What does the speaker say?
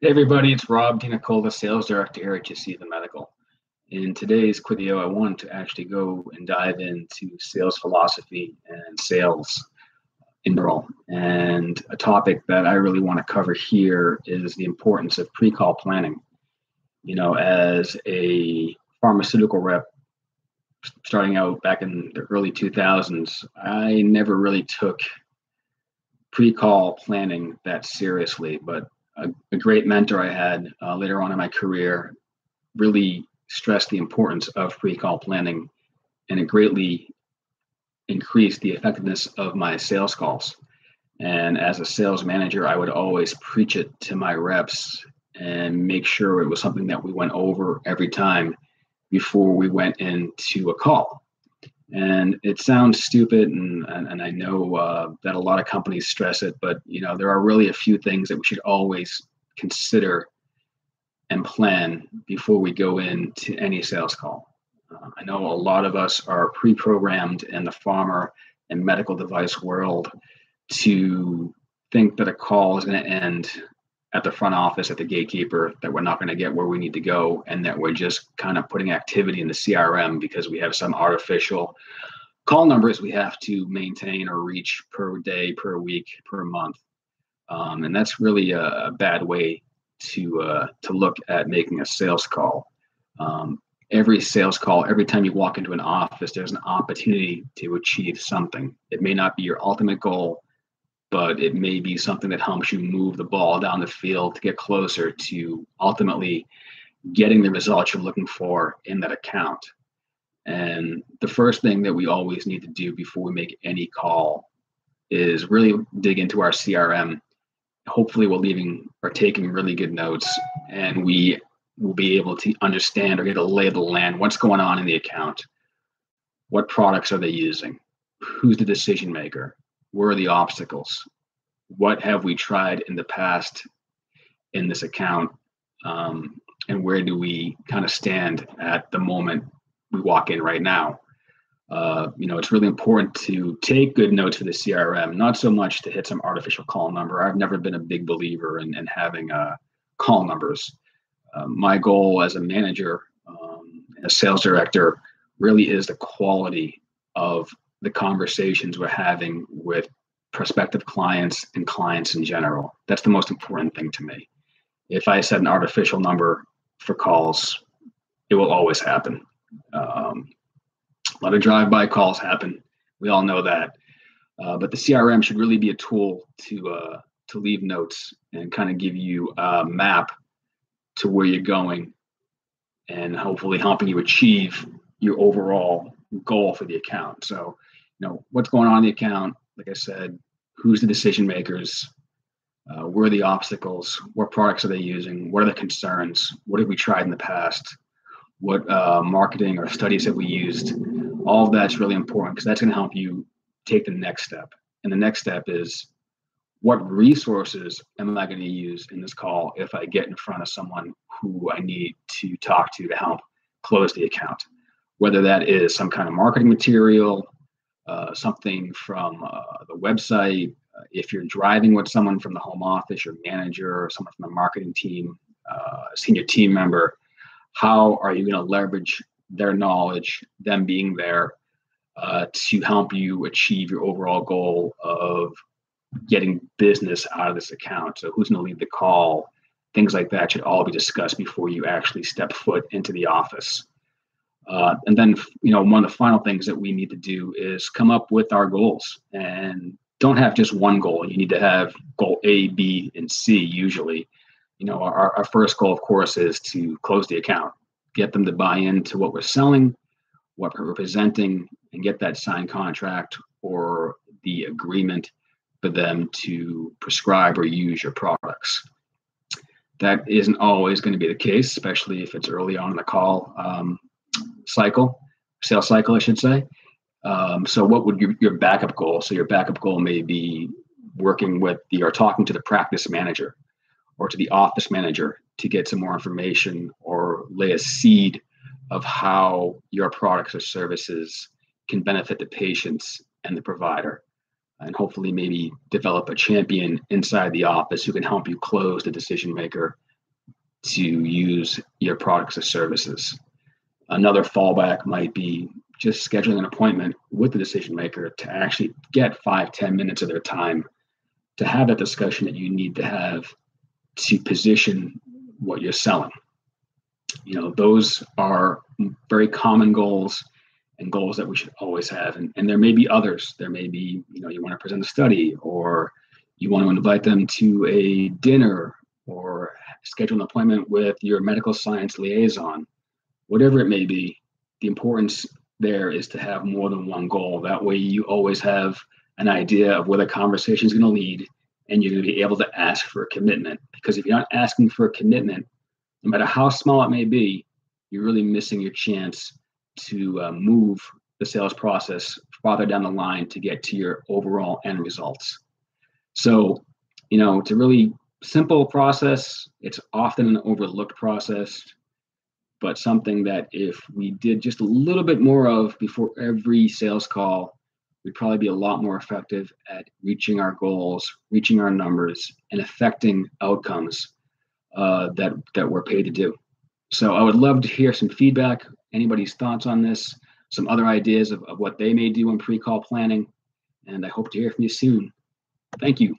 Hey everybody, it's Rob DiNicola, Sales Director here at Jacinth Medical. In today's video, I wanted to actually go and dive into sales philosophy and sales in general. And a topic that I really want to cover here is the importance of pre-call planning. As a pharmaceutical rep starting out back in the early 2000s, I never really took pre-call planning that seriously, but a great mentor I had later on in my career really stressed the importance of pre-call planning, and it greatly increased the effectiveness of my sales calls. And as a sales manager, I would always preach it to my reps and make sure it was something that we went over every time before we went into a call. And it sounds stupid, and I know that a lot of companies stress it, but there are really a few things that we should always consider and plan before we go into any sales call. I know a lot of us are pre-programmed in the pharma and medical device world to think that a call is going to end at the front office, at the gatekeeper, that we're not going to get where we need to go, and that we're just kind of putting activity in the CRM because we have some artificial call numbers we have to maintain or reach per day, per week, per month. And that's really a bad way to look at making a sales call. Every sales call, every time you walk into an office, there's an opportunity to achieve something. It may not be your ultimate goal, but it may be something that helps you move the ball down the field to get closer to ultimately getting the results you're looking for in that account. And the first thing that we always need to do before we make any call is really dig into our CRM. Hopefully we're leaving or taking really good notes, and we will be able to understand or get a lay of the land, what's going on in the account, what products are they using, who's the decision maker, where are the obstacles, what have we tried in the past in this account, and where do we kind of stand at the moment we walk in right now. It's really important to take good notes for the CRM, not so much to hit some artificial call number. I've never been a big believer in having call numbers. My goal as a manager, a sales director, really is the quality of the conversations we're having with prospective clients and clients in general. That's the most important thing to me. If I set an artificial number for calls, it will always happen. A lot of drive-by calls happen. We all know that. But the CRM should really be a tool to leave notes and kind of give you a map to where you're going, and hopefully helping you achieve your overall goal for the account. So, what's going on in the account, like I said, who's the decision makers, where are the obstacles, what products are they using, what are the concerns, what have we tried in the past, what marketing or studies have we used. All of that's really important because that's going to help you take the next step. And the next step is, what resources am I going to use in this call if I get in front of someone who I need to talk to help close the account? Whether that is some kind of marketing material, something from the website, if you're driving with someone from the home office, your manager, or someone from the marketing team, senior team member, how are you going to leverage their knowledge, them being there, to help you achieve your overall goal of getting business out of this account? So who's going to lead the call? Things like that should all be discussed before you actually step foot into the office. And then, one of the final things that we need to do is come up with our goals, and don't have just one goal. You need to have goal A, B, and C usually. Our first goal, of course, is to close the account, get them to buy into what we're selling, what we're presenting, and get that signed contract or the agreement for them to prescribe or use your products. That isn't always going to be the case, especially if it's early on in the call sales cycle, I should say. So what would your backup goal? So your backup goal may be working with or talking to the practice manager or to the office manager to get some more information or lay a seed of how your products or services can benefit the patients and the provider, and hopefully maybe develop a champion inside the office who can help you close the decision maker to use your products or services. Another fallback might be just scheduling an appointment with the decision maker to actually get 5-10 minutes of their time to have that discussion that you need to have to position what you're selling. Those are very common goals and goals that we should always have. And there may be others. There may be, you want to present a study, or you want to invite them to a dinner, or schedule an appointment with your medical science liaison. Whatever it may be, the importance there is to have more than one goal. That way you always have an idea of where the conversation is going to lead, and you're going to be able to ask for a commitment. Because if you're not asking for a commitment, no matter how small it may be, you're really missing your chance to move the sales process farther down the line to get to your overall end results. So, it's a really simple process. It's often an overlooked process, but something that if we did just a little bit more of before every sales call, we'd probably be a lot more effective at reaching our goals, reaching our numbers, and affecting outcomes that we're paid to do. So I would love to hear some feedback, anybody's thoughts on this, some other ideas of what they may do in pre-call planning, and I hope to hear from you soon. Thank you.